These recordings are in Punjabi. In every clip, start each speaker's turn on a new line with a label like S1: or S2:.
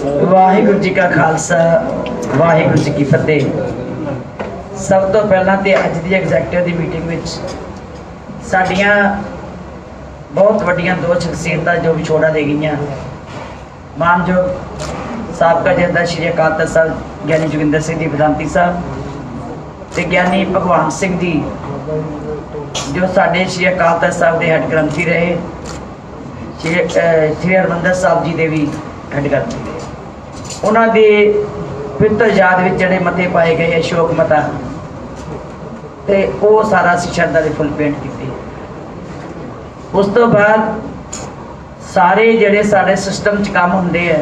S1: वाहिगुरू जी का खालसा वाहिगुरू जी की फतेह। सब तो पहला तो अज की एग्जैक्टिव की मीटिंग में साड़ियाँ बहुत वड्डियां दो शख्सियत जो विछोड़ा दे गई। मानयोग साबका जथेदार श्री अकाल तख्त साहब ज्ञानी जोगिंदर सिंह जी वेदांती साहब ते ज्ञानी भगवान सिंह जी जो साडे श्री अकाल तख्त साहब के हैड ग्रंथी रहे, श्री हरमंदर साहब जी के भी हैड ग्रंथी रहे। उन्होंने पवित्र याद में जड़े मते पाए गए अशोक मता ते वो सारा असीं श्रद्धा दे फुल पेंट की। उस तो बाद सारे जड़े सारे सिस्टम च काम होंदे है,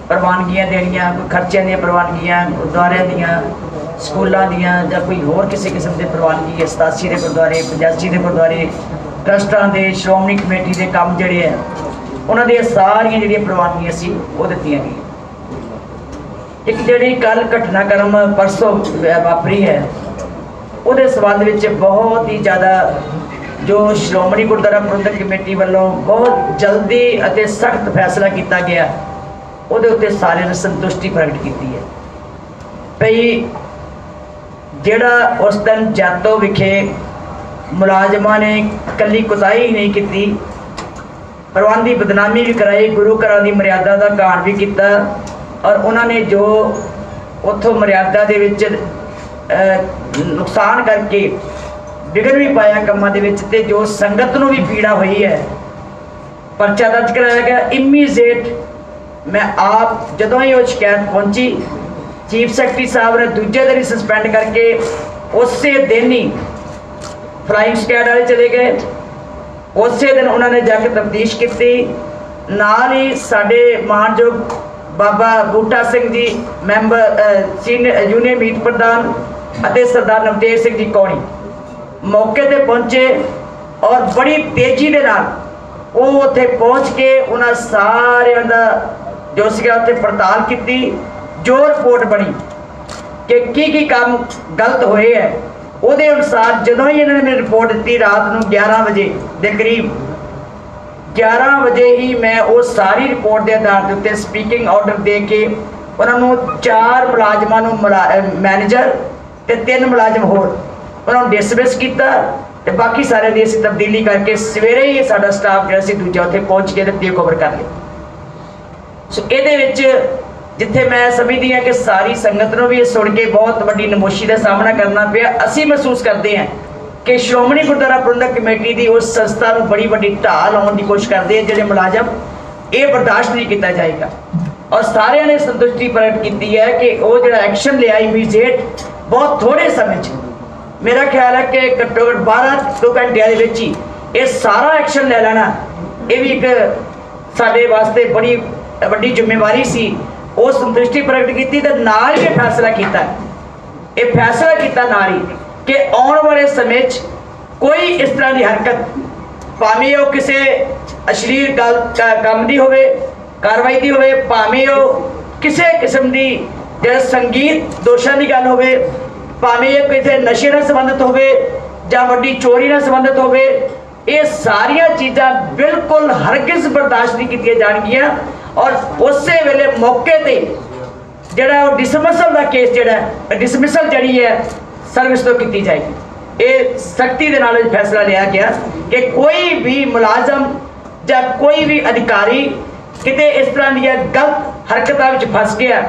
S1: प्रवानगियां देनियां, कोई खर्चे दी प्रवानगियां गुरुद्वारे दियां, स्कूलों दियां जां कोई होर किसी किस्म की प्रवानगी, 87 के गुरुद्वारे, 85 के गुरुद्वारे, ट्रस्टां दे, श्रोमणी कमेटी के काम जड़े है उन्होंने सारियां जिहड़ियां प्रवानगियां सी वो दित्तियां गईयां। एक जी कल घटनाक्रम परसों वापरी है उहदे संबंध में बहुत ही ज़्यादा जो श्रोमणी गुरुद्वारा प्रबंधक कमेटी वालों बहुत जल्दी और सख्त फैसला किया गया, उहदे उत्ते सारे ने संतुष्टि प्रगट की है। भई जिहड़ा उस दिन जातो विखे मुलाजमान ने कली कोताही नहीं की, प्रबंधी बदनामी भी कराई, गुरु घरां दी मर्यादा का घाण भी किया और उन्होंने जो उतों मर्यादा दे विच नुकसान करके बिगड़ भी पाया कामों के विच ते जो संगत नूं भी पीड़ा हुई है। परचा दर्ज कराया गया इमीजिएट। मैं आप जदों ही वो शिकायत पहुंची, चीफ सैकटरी साहब ने दूजे दिन ही सस्पेंड करके उस दिन ही फ्लाइंग स्क्वाड वाले चले गए। उस दिन उन्होंने जाके तफ्तीश की, नाल ही साडे मानयोग बाबा बूटा Singh ji member senior union मीत प्रधान और सरदार नवतेज सिंह जी कौड़ी मौके पर पहुंचे और बड़ी तेजी के नाल वो उत्थे पहुंच के उन्होंने सारिਆਂ ਦਾ जो सीगा उत्थे पड़ताल की। जो रिपोर्ट बनी कि की काम गलत होए है उहदे अनुसार जदों ही इन्होंने रिपोर्ट दी रात को 11 बजे के करीब 11 बजे ही मैं वो सारी रिपोर्ट के आधार के उत्ते स्पीकिंग ऑर्डर दे के उन्होंने 4 मुलाजमान मैनेजर ते 3 मुलाजम होर उन्होंने डिसमिस किया ते बाकी सारे दी असीं तब्दीली करके सवेरे ही साडा स्टाफ जो दूजा उत्थे पहुंच के टेक ओवर कर लिया। सो ये जिथे मैं समझदी हाँ कि सारी संगत को भी सुन के बहुत वड्डी नमोशी का सामना करना पिया। असीं महसूस करते हैं कि श्रोमणी गुरुद्वारा प्रबंधक कमेटी की उस संस्था को बड़ी वड्डी ढाल लाने की कोशिश करते हैं जोड़े मुलाजम, ये बर्दाश्त नहीं किया जाएगा। और सारे ने संतुष्टि प्रगट की है कि वो जो एक्शन लिया इमीजिएट बहुत थोड़े समय मेरा ख्याल है कि घट्टो घट्ट 12 घंटे ही ये सारा एक्शन ले लेना, ये भी एक साडे वास्ते बड़ी वड्डी जिम्मेवारी सी। वो संतुष्टि प्रगट की तो नाल ही फैसला किया, ये फैसला किया नाल ही कि आने वाले समय कोई इस तरह की हरकत भावें वो किसी अश्लील गल काम की होवे कार्रवाई की होवे, भावें वो किसी किस्म की जो संगीत दोषों की गल होवे, भावें किसी नशे नाल संबंधित होवे जां वड्डी चोरी नाल संबंधित होवे, ये सारिया चीज़ां बिल्कुल हरगिज़ बर्दाश्त नहीं की जाणगियां। और उस वेले मौके पर जिहड़ा डिसमिसल का केस जिहड़ा डिसमिसल जिहड़ी है सर्विस तो की जाएगी। ये सख्ती के नाल फैसला लिया गया कि कोई भी मुलाजम या कोई भी अधिकारी किते इस तरह दी गलत हरकतों में फस गया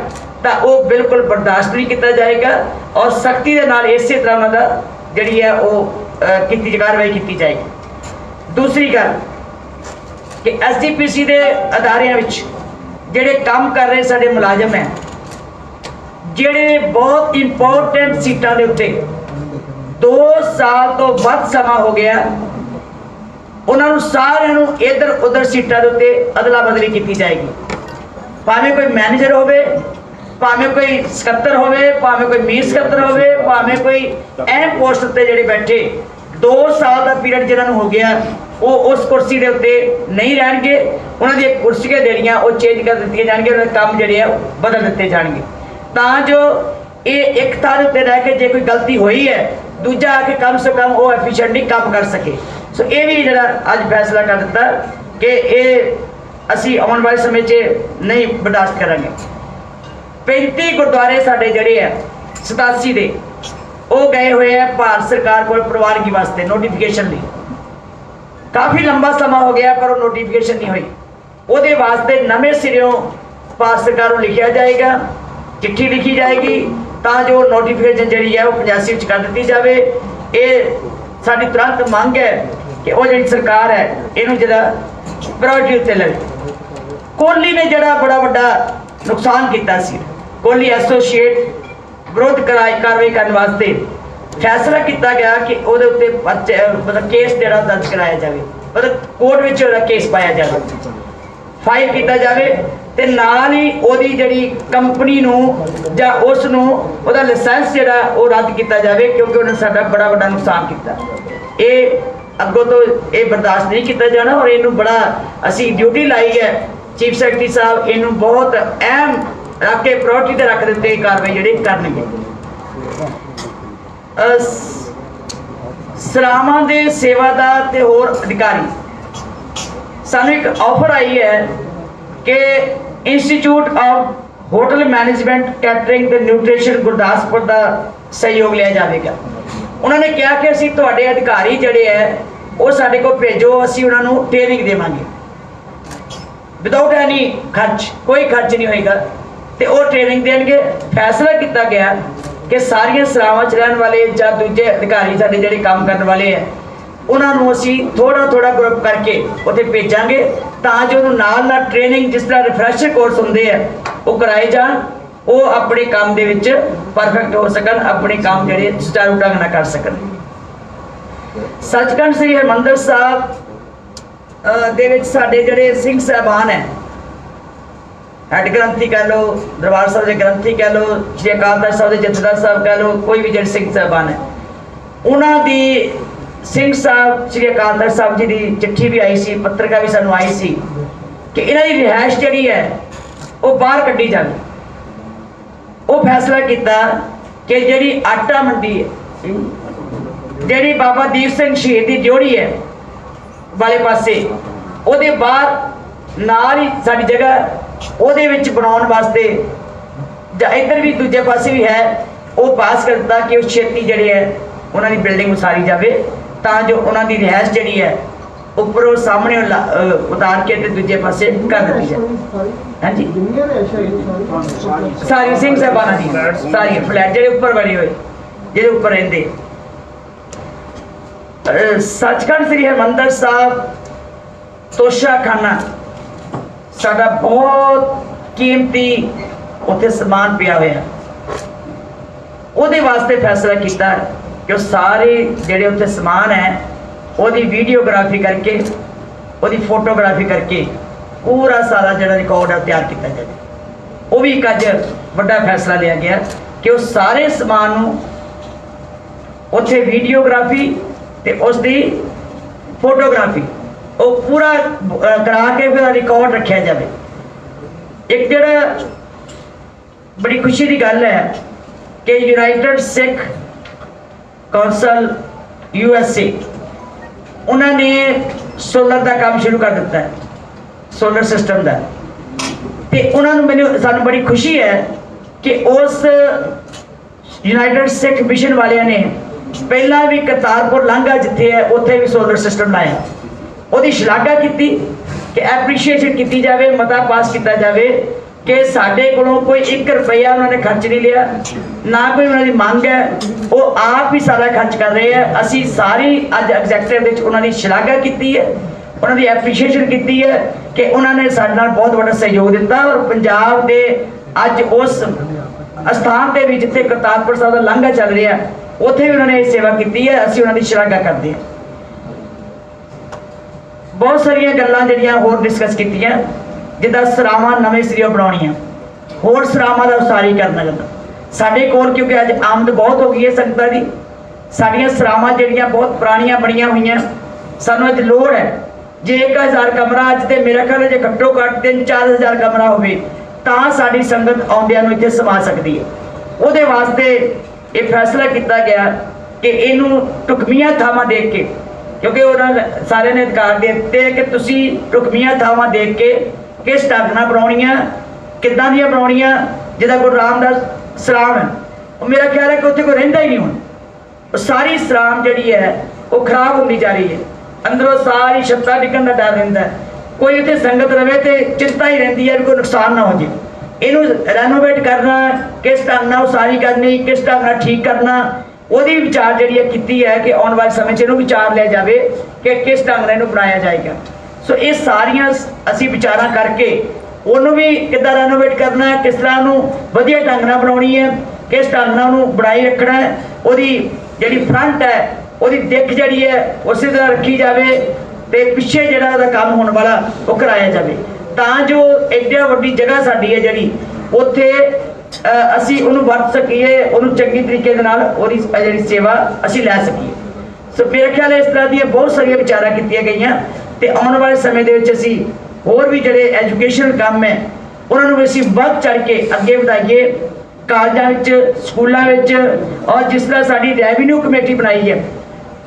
S1: तो वो बिल्कुल बर्दाश्त नहीं किया जाएगा और सख्ती के नाल इस तरह उन्होंने जिहड़ी है वो की कार्रवाई की जाएगी। दूसरी गल कि SGPC के अदारियां विच जिहड़े काम कर रहे साडे मुलाजम हैं, जिहड़े बहुत इंपोर्टेंट सीटां दे उत्ते 2 साल तो वध समा हो गया, उन्होंने सारिਆਂ इधर उधर सीटां दे उत्ते अदला बदली की जाएगी। भावें कोई मैनेजर होवे, भावें कोई सकत्तर होवे, भावें कोई मीत सकत्तर होवे, भावें कोई अहम पोस्ट उत्ते जिहड़े बैठे 2 साल का पीरियड जिन्होंने हो गया वो उस कुर्सी के उत्ते नहीं रहणगे, उन्होंने कुर्सियां जिहड़ियां वो चेंज कर दित्तियां जाणगियां, उन्होंने काम जिहड़े बदल दिते जाणगे तां जो ये एक थां उत्ते रह के जे कोई गलती हुई है दूजा आके कम से कम वो एफिशिएंटली काम कर सके। सो ये भी जिहड़ा अज फैसला कर दिता कि ये असी आने वाले समय नहीं बर्दाश्त करांगे। 35 ਗੁਰਦੁਆਰੇ ਸਾਡੇ ਜਿਹੜੇ ਆ 87 ਦੇ ਉਹ ਗਏ ਹੋਏ ਆ ਭਾਰਤ ਸਰਕਾਰ ਕੋਲ ਪ੍ਰਵਾਨਗੀ ਵਾਸਤੇ ਨੋਟੀਫਿਕੇਸ਼ਨ ਲਈ। ਕਾਫੀ ਲੰਬਾ ਸਮਾਂ ਹੋ ਗਿਆ ਪਰ ਉਹ ਨੋਟੀਫਿਕੇਸ਼ਨ ਨਹੀਂ ਹੋਈ। ਉਹਦੇ ਵਾਸਤੇ ਨਵੇਂ ਸਿਰਿਓਂ ਭਾਰਤ ਸਰਕਾਰ ਨੂੰ ਲਿਖਿਆ ਜਾਏਗਾ, ਚਿੱਠੀ ਲਿਖੀ ਜਾਏਗੀ ਤਾਂ ਜੋ ਨੋਟੀਫਿਕੇਸ਼ਨ ਜਿਹੜੀ ਹੈ ਉਹ 85 ਵਿੱਚ ਕਰ ਦਿੱਤੀ ਜਾਵੇ। ਇਹ ਸਾਡੀ ਤੁਰੰਤ ਮੰਗ ਹੈ ਕਿ ਉਹ ਜਿਹੜੀ ਸਰਕਾਰ ਹੈ ਇਹਨੂੰ ਜਿਹੜਾ ਪ੍ਰਾਇੋਰਟੀ ਉੱਤੇ ਲਵੇ। ਕੋਹਲੀ ਨੇ ਜਿਹੜਾ ਬੜਾ ਵੱਡਾ ਨੁਕਸਾਨ ਕੀਤਾ ਸੀ, ਕੋਹਲੀ ਐਸੋਸੀਏਟ ਵਿਰੋਧ ਕਾਰਵਾਈ ਕਰਨ ਵਾਸਤੇ ਫੈਸਲਾ ਕੀਤਾ ਗਿਆ ਕਿ ਉਹਦੇ ਉੱਤੇ ਮਤਲਬ ਕੇਸ ਜਿਹੜਾ ਦਰਜ ਕਰਾਇਆ ਜਾਵੇ, ਮਤਲਬ ਕੋਰਟ ਵਿੱਚ ਉਹਦਾ ਕੇਸ ਪਾਇਆ ਜਾਵੇ, ਫਾਈਲ ਕੀਤਾ ਜਾਵੇ ਤੇ ਨਾਲ ਹੀ ਉਹਦੀ ਜਿਹੜੀ ਕੰਪਨੀ ਨੂੰ ਜਾਂ ਉਸ ਨੂੰ ਉਹਦਾ ਲਾਇਸੈਂਸ ਜਿਹੜਾ ਉਹ ਰੱਦ ਕੀਤਾ ਜਾਵੇ ਕਿਉਂਕਿ ਉਹਨੇ ਸਾਡਾ ਬੜਾ ਵੱਡਾ ਨੁਕਸਾਨ ਕੀਤਾ। ਇਹ ਅੱਗੋਂ ਤੋਂ ਇਹ ਬਰਦਾਸ਼ਤ ਨਹੀਂ ਕੀਤਾ ਜਾਣਾ ਔਰ ਇਹਨੂੰ ਬੜਾ ਅਸੀਂ ਡਿਊਟੀ ਲਾਈ ਹੈ। ਚੀਫ ਸੈਕਟਰੀ ਸਾਹਿਬ ਇਹਨੂੰ ਬਹੁਤ ਅਹਿਮ ਰੱਖ ਕੇ ਪ੍ਰਾਇੋਰਟੀ ਤੇ ਰੱਖ ਦਿੱਤੇ ਕਾਰਵਾਈ ਜਿਹੜੇ ਕਰਨਗੇ। ਸਰਾਵਾਂ ਦੇ ਸੇਵਾਦਾਰ ਤੇ ਹੋਰ ਅਧਿਕਾਰੀ ਸਾਨੂੰ ਇੱਕ ਆਫਰ ਆਈ ਹੈ ਕਿ institute of hotel management catering ਤੇ ਨਿਊਟ੍ਰੀਸ਼ਨ ਗੁਰਦਾਸਪੁਰ ਦਾ ਸਹਿਯੋਗ ਲਿਆ ਜਾਵੇਗਾ। ਉਹਨਾਂ ਨੇ ਕਿਹਾ ਕਿ ਅਸੀਂ ਤੁਹਾਡੇ ਅਧਿਕਾਰੀ ਜਿਹੜੇ ਹੈ ਉਹ ਸਾਡੇ ਕੋਲ ਭੇਜੋ, ਅਸੀਂ ਉਹਨਾਂ ਨੂੰ ਟ੍ਰੇਨਿੰਗ ਦੇਵਾਂਗੇ ਵਿਦਆਊਟ ਐਨੀ ਖਰਚ, ਕੋਈ ਖਰਚ ਨਹੀਂ ਹੋਏਗਾ ਤੇ ਉਹ ਟ੍ਰੇਨਿੰਗ ਦੇਣਗੇ। ਫੈਸਲਾ ਕੀਤਾ ਗਿਆ ਕਿ ਸਾਰੀਆਂ ਸਰਾਵਾਂ 'ਚ ਰਹਿਣ ਵਾਲੇ ਜਾਂ ਦੂਜੇ ਅਧਿਕਾਰੀ ਸਾਡੇ ਜਿਹੜੇ ਕੰਮ ਕਰਨ ਵਾਲੇ ਹੈ ਉਹਨਾਂ ਨੂੰ ਅਸੀਂ ਥੋੜਾ ਗਰੁੱਪ ਕਰਕੇ ਉੱਥੇ ਭੇਜਾਂਗੇ ਤਾਂ ਜੋ ਉਹਨੂੰ ਨਾਲ ਟ੍ਰੇਨਿੰਗ ਜਿਸ ਤਰ੍ਹਾਂ ਰਿਫਰੈਸ਼ਰ ਕੋਰਸ ਹੁੰਦੇ ਆ ਉਹ ਕਰਾਏ ਜਾਣ, ਉਹ ਆਪਣੇ ਕੰਮ ਦੇ ਵਿੱਚ ਪਰਫੈਕਟ ਹੋ ਸਕਣ, ਆਪਣੇ ਕੰਮ ਜਿਹੜੇ ਸੁਚਾਰੂ ਢੰਗ ਨਾਲ ਕਰ ਸਕਣ। ਸੱਚਖੰਡ ਸ੍ਰੀ ਹਰਿਮੰਦਰ ਸਾਹਿਬ ਦੇ ਵਿੱਚ ਸਾਡੇ ਜਿਹੜੇ ਸਿੰਘ ਸਾਹਿਬਾਨ ਹੈ, ਹੈਡ ਗ੍ਰੰਥੀ ਕਹਿ ਲਓ, ਦਰਬਾਰ ਸਾਹਿਬ ਦੇ ਗ੍ਰੰਥੀ ਕਹਿ ਲਓ, ਸ਼੍ਰੀ ਅਕਾਲ ਤਖ਼ਤ ਸਾਹਿਬ ਦੇ ਜਥੇਦਾਰ ਸਾਹਿਬ ਕਹਿ ਲਓ, ਕੋਈ ਵੀ ਜਿਹੜੇ ਸਿੰਘ ਸਾਹਿਬਾਨ ਹੈ ਉਹਨਾਂ ਦੀ ਸਿੰਘ ਸਾਹਿਬ ਸ਼੍ਰੀ ਅਕਾਲ ਤਖ਼ਤ ਸਾਹਿਬ ਜੀ ਦੀ ਚਿੱਠੀ ਵੀ ਆਈ ਸੀ, ਪੱਤਰਕਾ ਵੀ ਸਾਨੂੰ ਆਈ ਸੀ ਕਿ ਇਹਨਾਂ ਦੀ ਰਿਹਾਇਸ਼ ਜਿਹੜੀ ਹੈ ਉਹ ਬਾਹਰ ਕੱਢੀ ਜਾਵੇ। ਉਹ ਫੈਸਲਾ ਕੀਤਾ ਕਿ ਜਿਹੜੀ ਆਟਾ ਮੰਡੀ ਹੈ, ਜਿਹੜੀ ਬਾਬਾ ਦੀਪ ਸਿੰਘ ਸ਼ਹੀਦ ਦੀ ਜੋੜੀ ਹੈ ਵਾਲੇ ਪਾਸੇ, ਉਹਦੇ ਬਾਹਰ ਨਾਲ ਹੀ ਸਾਡੀ ਜਗ੍ਹਾ ਉਹਦੇ ਵਿੱਚ ਬਣਾਉਣ ਵਾਸਤੇ ਜਾਂ ਇੱਧਰ ਵੀ ਦੂਜੇ ਪਾਸੇ ਵੀ ਹੈ, ਉਹ ਪਾਸ ਕਰ ਦਿੱਤਾ ਕਿ ਉਹ ਛੇਤੀ ਜਿਹੜੇ ਹੈ ਉਹਨਾਂ ਦੀ ਬਿਲਡਿੰਗ ਉਸਾਰੀ ਜਾਵੇ ਤਾਂ ਜੋ ਉਹਨਾਂ ਦੀ ਰਿਹਾਇਸ਼ ਜਿਹੜੀ ਹੈ ਉੱਪਰੋਂ ਸਾਹਮਣੇ ਉਤਾਰ ਕੇ ਤੇ ਦੂਜੇ ਪਾਸੇ ਕਰ ਦਿੱਤੀ ਜਾਵੇ। ਹਾਂਜੀ, ਸਾਰੀ ਸਿੰਘ ਸਾਹਿਬਾਨਾਂ ਦੀ ਸਾਰੀ ਫਲੈਟ ਜਿਹੜੇ ਉੱਪਰ ਬਣੇ ਹੋਏ, ਜਿਹੜੇ ਉੱਪਰ ਰਹਿੰਦੇ। ਸੱਚਖੰਡ ਸ੍ਰੀ ਹਰਿਮੰਦਰ ਸਾਹਿਬ ਤੋਸ਼ਾਖਾਨਾ ਸਾਡਾ ਬਹੁਤ ਕੀਮਤੀ ਉੱਥੇ ਸਮਾਨ ਪਿਆ ਹੋਇਆ, ਉਹਦੇ ਵਾਸਤੇ ਫੈਸਲਾ ਕੀਤਾ ਕਿ ਉਹ ਸਾਰੇ ਜਿਹੜੇ ਉੱਥੇ ਸਮਾਨ ਹੈ ਉਹਦੀ ਵੀਡੀਓਗ੍ਰਾਫੀ ਕਰਕੇ, ਉਹਦੀ ਫੋਟੋਗ੍ਰਾਫੀ ਕਰਕੇ ਪੂਰਾ ਸਾਰਾ ਜਿਹੜਾ ਰਿਕਾਰਡ ਹੈ ਤਿਆਰ ਕੀਤਾ ਜਾਵੇ। ਉਹ ਵੀ ਇੱਕ ਅੱਜ ਵੱਡਾ ਫੈਸਲਾ ਲਿਆ ਗਿਆ ਕਿ ਉਹ ਸਾਰੇ ਸਮਾਨ ਨੂੰ ਉੱਥੇ ਵੀਡੀਓਗ੍ਰਾਫੀ ਤੇ ਉਸ ਦੀ ਫੋਟੋਗ੍ਰਾਫੀ ਉਹ ਪੂਰਾ ਕਰਾ ਕੇ ਫਿਰ ਰਿਕਾਰਡ ਰੱਖਿਆ ਜਾਵੇ। ਇੱਕ ਜਿਹੜਾ ਬੜੀ ਖੁਸ਼ੀ ਦੀ ਗੱਲ ਹੈ ਕਿ ਯੂਨਾਈਟਿਡ ਸਿੱਖ ਕੌਂਸਲ USA ਉਹਨਾਂ ਨੇ ਸੋਲਰ ਦਾ ਕੰਮ ਸ਼ੁਰੂ ਕਰ ਦਿੱਤਾ ਹੈ, ਸੋਲਰ ਸਿਸਟਮ ਦਾ, ਤੇ ਉਹਨਾਂ ਨੂੰ ਸਾਨੂੰ ਬੜੀ ਖੁਸ਼ੀ ਹੈ ਕਿ ਉਸ ਯੂਨਾਈਟਿਡ ਸਿੱਖ ਮਿਸ਼ਨ ਵਾਲਿਆਂ ਨੇ ਪਹਿਲਾਂ ਵੀ ਕਰਤਾਰਪੁਰ ਲਾਂਘਾ ਜਿੱਥੇ ਹੈ ਉੱਥੇ ਵੀ ਸੋਲਰ ਸਿਸਟਮ ਲਾਇਆ। ਉਹਦੀ ਸ਼ਲਾਘਾ ਕੀਤੀ ਕਿ ਐਪਰੀਸ਼ੀਏਸ਼ਨ ਕੀਤੀ ਜਾਵੇ, ਮਤਾ ਪਾਸ ਕੀਤਾ ਜਾਵੇ ਕਿ ਸਾਡੇ ਕੋਲੋਂ ਕੋਈ 1 ਰੁਪਈਆ ਉਹਨਾਂ ਨੇ ਖਰਚ ਨਹੀਂ ਲਿਆ, ਨਾ ਕੋਈ ਉਹਨਾਂ ਦੀ ਮੰਗ ਹੈ, ਉਹ ਆਪ ਹੀ ਸਾਰਾ ਖਰਚ ਕਰ ਰਹੇ ਹੈ। ਅਸੀਂ ਸਾਰੀ ਅੱਜ ਐਗਜ਼ੈਕਟਿਵ ਵਿੱਚ ਉਹਨਾਂ ਦੀ ਸ਼ਲਾਘਾ ਕੀਤੀ ਹੈ, ਉਹਨਾਂ ਦੀ ਐਪਰੀਸ਼ੀਏਸ਼ਨ ਕੀਤੀ ਹੈ ਕਿ ਉਹਨਾਂ ਨੇ ਸਾਡੇ ਨਾਲ ਬਹੁਤ ਵੱਡਾ ਸਹਿਯੋਗ ਦਿੱਤਾ ਔਰ ਪੰਜਾਬ ਦੇ ਅੱਜ ਉਸ ਅਸਥਾਨ ਤੇ ਵੀ ਜਿੱਥੇ ਕਰਤਾਰਪੁਰ ਸਾਹਿਬ ਦਾ ਲਾਂਘਾ ਚੱਲ ਰਿਹਾ ਉੱਥੇ ਵੀ ਉਹਨਾਂ ਨੇ ਇਹ ਸੇਵਾ ਕੀਤੀ ਹੈ। ਅਸੀਂ ਉਹਨਾਂ ਦੀ ਸ਼ਲਾਘਾ ਕਰਦੇ ਹਾਂ। ਬਹੁਤ ਸਾਰੀਆਂ ਗੱਲਾਂ ਜਿਹੜੀਆਂ ਹੋਰ ਡਿਸਕਸ ਕੀਤੀਆਂ, ਜਿੱਦਾਂ ਸਰਾਵਾਂ ਨਵੇਂ ਸਿਰਿਓਂ ਬਣਾਉਣੀਆਂ, ਹੋਰ ਸਰਾਵਾਂ ਦਾ ਉਸਾਰੀ ਕਰਨਾ ਚਾਹੁੰਦਾ ਸਾਡੇ ਕੋਲ, ਕਿਉਂਕਿ ਅੱਜ ਆਮਦ ਬਹੁਤ ਹੋ ਗਈ ਹੈ ਸੰਗਤਾਂ ਦੀ, ਸਾਡੀਆਂ ਸਰਾਵਾਂ ਜਿਹੜੀਆਂ ਬਹੁਤ ਪੁਰਾਣੀਆਂ ਬਣੀਆਂ ਹੋਈਆਂ, ਸਾਨੂੰ ਅੱਜ ਲੋੜ ਹੈ ਜੇ 1000 ਕਮਰਾ ਅੱਜ ਤੇ ਮੇਰਾ ਖਿਆਲ ਹੈ ਜੇ ਘੱਟੋ ਘੱਟ 3-4 ਹਜ਼ਾਰ ਕਮਰਾ ਹੋਵੇ ਤਾਂ ਸਾਡੀ ਸੰਗਤ ਆਉਂਦਿਆਂ ਨੂੰ ਇੱਥੇ ਸਮਾ ਸਕਦੀ ਹੈ। ਉਹਦੇ ਵਾਸਤੇ ਇਹ ਫੈਸਲਾ ਕੀਤਾ ਗਿਆ ਕਿ ਇਹਨੂੰ ਢੁਕਵੀਆਂ ਥਾਵਾਂ ਦੇਖ ਕੇ, ਕਿਉਂਕਿ ਉਹਨਾਂ ਸਾਰਿਆਂ ਨੇ ਅਧਿਕਾਰ ਦੇ ਦਿੱਤੇ ਕਿ ਤੁਸੀਂ ਢੁਕਵੀਆਂ ਥਾਵਾਂ ਦੇਖ ਕੇ ਕਿਸ ਢੰਗ ਨਾਲ ਬਣਾਉਣੀਆਂ, ਕਿੱਦਾਂ ਦੀਆਂ ਬਣਾਉਣੀਆਂ, ਜਿਹਦਾ ਗੁਰੂ ਰਾਮਦਾਸ ਸਰਾਮ ਹੈ, ਉਹ ਮੇਰਾ ਖਿਆਲ ਹੈ ਕਿ ਉੱਥੇ ਕੋਈ ਰਹਿੰਦਾ ਹੀ ਨਹੀਂ ਹੁਣ। ਉਹ ਸਾਰੀ ਸਰਾਮ ਜਿਹੜੀ ਹੈ ਉਹ ਖਰਾਬ ਹੁੰਦੀ ਜਾ ਰਹੀ ਹੈ, ਅੰਦਰੋਂ ਸਾਰੀ ਛੱਤਾਂ ਡਿੱਗਣ ਦਾ ਡਰ ਰਹਿੰਦਾ ਹੈ। ਕੋਈ ਉੱਥੇ ਸੰਗਤ ਰਵੇ ਤੇ ਚਿੰਤਾ ਹੀ ਰਹਿੰਦੀ ਹੈ ਵੀ ਕੋਈ ਨੁਕਸਾਨ ਨਾ ਹੋ ਜੇ। ਇਹਨੂੰ ਰੈਨੋਵੇਟ ਕਰਨਾ, ਕਿਸ ਢੰਗ ਨਾਲ ਉਸਾਰੀ ਕਰਨੀ, ਕਿਸ ਢੰਗ ਨਾਲ ਠੀਕ ਕਰਨਾ, ਉਹਦੀ ਵਿਚਾਰ ਜਿਹੜੀ ਹੈ ਕੀਤੀ ਹੈ ਕਿ ਆਉਣ ਵਾਲੇ ਸਮੇਂ 'ਚ ਇਹਨੂੰ ਵਿਚਾਰ ਲਿਆ ਜਾਵੇ ਕਿ ਕਿਸ ਢੰਗ ਨਾਲ ਇਹਨੂੰ ਬਣਾਇਆ ਜਾਏਗਾ। ਸੋ ਇਹ ਸਾਰੀਆਂ ਅਸੀਂ ਵਿਚਾਰਾਂ ਕਰਕੇ ਉਹਨੂੰ ਵੀ ਕਿੱਦਾਂ ਰੈਨੋਵੇਟ ਕਰਨਾ ਹੈ, ਕਿਸ ਤਰ੍ਹਾਂ ਉਹਨੂੰ ਵਧੀਆ ਢੰਗ ਨਾਲ ਬਣਾਉਣੀ ਹੈ, ਕਿਸ ਢੰਗ ਨਾਲ ਉਹਨੂੰ ਬਣਾਈ ਰੱਖਣਾ ਹੈ, ਉਹਦੀ ਜਿਹੜੀ ਫਰੰਟ ਹੈ ਉਹਦੀ ਦਿੱਖ ਜਿਹੜੀ ਹੈ ਉਸੇ ਤਰ੍ਹਾਂ ਰੱਖੀ ਜਾਵੇ ਤੇ ਪਿੱਛੇ ਜਿਹੜਾ ਉਹਦਾ ਕੰਮ ਹੋਣ ਵਾਲਾ ਉਹ ਕਰਾਇਆ ਜਾਵੇ, ਤਾਂ ਜੋ ਐਡੀ ਵੱਡੀ ਜਗ੍ਹਾ ਸਾਡੀ ਹੈ ਜਿਹੜੀ ਉੱਥੇ ਅਸੀਂ ਉਹਨੂੰ ਵਰਤ ਸਕੀਏ, ਉਹਨੂੰ ਚੰਗੀ ਤਰੀਕੇ ਦੇ ਨਾਲ ਉਹਦੀ ਜਿਹੜੀ ਸੇਵਾ ਅਸੀਂ ਲੈ ਸਕੀਏ। ਸੋ ਮੇਰੇ ਖਿਆਲ ਇਸ ਤਰ੍ਹਾਂ ਦੀਆਂ ਬਹੁਤ ਸਾਰੀਆਂ ਵਿਚਾਰਾਂ ਕੀਤੀਆਂ ਗਈਆਂ ਤੇ ਆਉਣ ਵਾਲੇ ਸਮੇਂ ਦੇ ਵਿੱਚ ਅਸੀਂ ਹੋਰ ਵੀ ਜਿਹੜੇ ਐਜੂਕੇਸ਼ਨ ਕੰਮ ਹੈ ਉਹਨਾਂ ਨੂੰ ਵੀ ਅਸੀਂ ਵੱਧ ਚੜ੍ਹ ਕੇ ਅੱਗੇ ਵਧਾਈਏ, ਕਾਲਜਾਂ ਵਿੱਚ, ਸਕੂਲਾਂ ਵਿੱਚ। ਔਰ ਜਿਸ ਤਰ੍ਹਾਂ ਸਾਡੀ ਰੈਵਨਿਊ ਕਮੇਟੀ ਬਣਾਈ ਹੈ,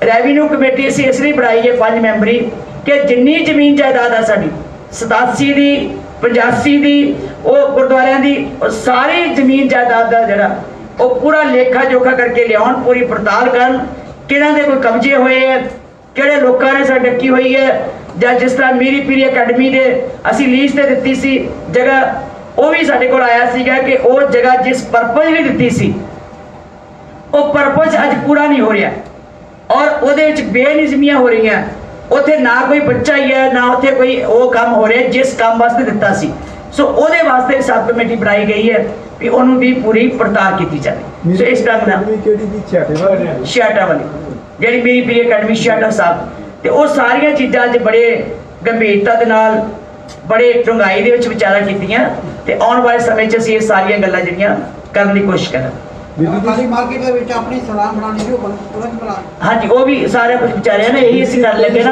S1: ਰੈਵਨਿਊ ਕਮੇਟੀ ਅਸੀਂ ਇਸ ਲਈ ਬਣਾਈ ਹੈ 5 ਮੈਂਬਰੀ, ਕਿ ਜਿੰਨੀ ਜ਼ਮੀਨ ਜਾਇਦਾਦ ਆ ਸਾਡੀ 87 ਦੀ 85 ਦੀ ਉਹ ਗੁਰਦੁਆਰਿਆਂ ਦੀ ਸਾਰੀ ਜ਼ਮੀਨ ਜਾਇਦਾਦ ਦਾ ਜਿਹੜਾ ਉਹ ਪੂਰਾ ਲੇਖਾ ਜੋਖਾ ਕਰਕੇ ਲਿਆਉਣ, ਪੂਰੀ ਪੜਤਾਲ ਕਰਨ, ਕਿਹਨਾਂ ਦੇ ਕੋਈ ਕਬਜ਼ੇ ਹੋਏ ਹੈ, ਕਿਹੜੇ ਲੋਕਾਂ ਨੇ ਸਾਡੀ ਡੱਕੀ ਹੋਈ ਹੈ। ਜਾਂ ਜਿਸ ਤਰ੍ਹਾਂ ਮੀਰੀ ਪੀਰੀ ਅਕੈਡਮੀ ਦੇ ਅਸੀਂ ਲੀਜ਼ ਤੇ ਦਿੱਤੀ ਸੀ ਜਗ੍ਹਾ, ਉਹ ਵੀ ਸਾਡੇ ਕੋਲ ਆਇਆ ਸੀਗਾ ਕਿ ਉਹ ਜਗ੍ਹਾ ਜਿਸ ਪਰਪਸ ਲਈ ਦਿੱਤੀ ਸੀ ਉਹ ਪਰਪਸ ਅੱਜ ਪੂਰਾ ਨਹੀਂ ਹੋ ਰਿਹਾ ਔਰ ਉਹਦੇ ਵਿੱਚ ਬੇਨਿਜ਼ਮੀਆਂ ਹੋ ਰਹੀਆਂ। ਉੱਥੇ ਨਾ ਕੋਈ ਬੱਚਾ ਹੀ ਹੈ, ਨਾ ਉੱਥੇ ਕੋਈ ਉਹ ਕੰਮ ਹੋ ਰਿਹਾ ਜਿਸ ਕੰਮ ਵਾਸਤੇ ਦਿੱਤਾ ਸੀ। ਸੋ ਉਹਦੇ ਵਾਸਤੇ ਸਬ ਕਮੇਟੀ ਬਣਾਈ ਗਈ ਹੈ ਵੀ ਉਹਨੂੰ ਵੀ ਪੂਰੀ ਪੜਤਾਲ ਕੀਤੀ ਜਾਵੇ। ਸੋ ਇਸ ਢੰਗ ਨਾਲ ਛਿਆਟਾ ਵਾਲੀ ਜਿਹੜੀ ਮੇਰੀ ਪੀਰੀ ਅਕੈਡਮੀ ਛਿਆਟਾ ਸਾਹਿਬ, ਤੇ ਉਹ ਸਾਰੀਆਂ ਚੀਜ਼ਾਂ ਅੱਜ ਬੜੇ ਗੰਭੀਰਤਾ ਦੇ ਨਾਲ ਬੜੇ ਡੂੰਘਾਈ ਦੇ ਵਿੱਚ ਵਿਚਾਰਾਂ ਕੀਤੀਆਂ ਤੇ ਆਉਣ ਵਾਲੇ ਸਮੇਂ 'ਚ ਅਸੀਂ ਇਹ ਸਾਰੀਆਂ ਗੱਲਾਂ ਜਿਹੜੀਆਂ ਕਰਨ ਦੀ ਕੋਸ਼ਿਸ਼ ਕਰਾਂਗੇ।
S2: ਮਾਰਕੀਟ ਦੇ ਵਿੱਚ ਆਪਣੀ ਸਲਾਮ ਬਣਾਉਣੀ ਸੀ, ਉਹ ਤੁਰੰਤ ਬਣਾ।
S1: ਹਾਂਜੀ, ਉਹ ਵੀ ਸਾਰਾ ਕੁਝ ਵਿਚਾਰਿਆ ਨੇ, ਇਹੀ ਅਸੀਂ ਕਰ ਲੱਗੇ ਨਾ।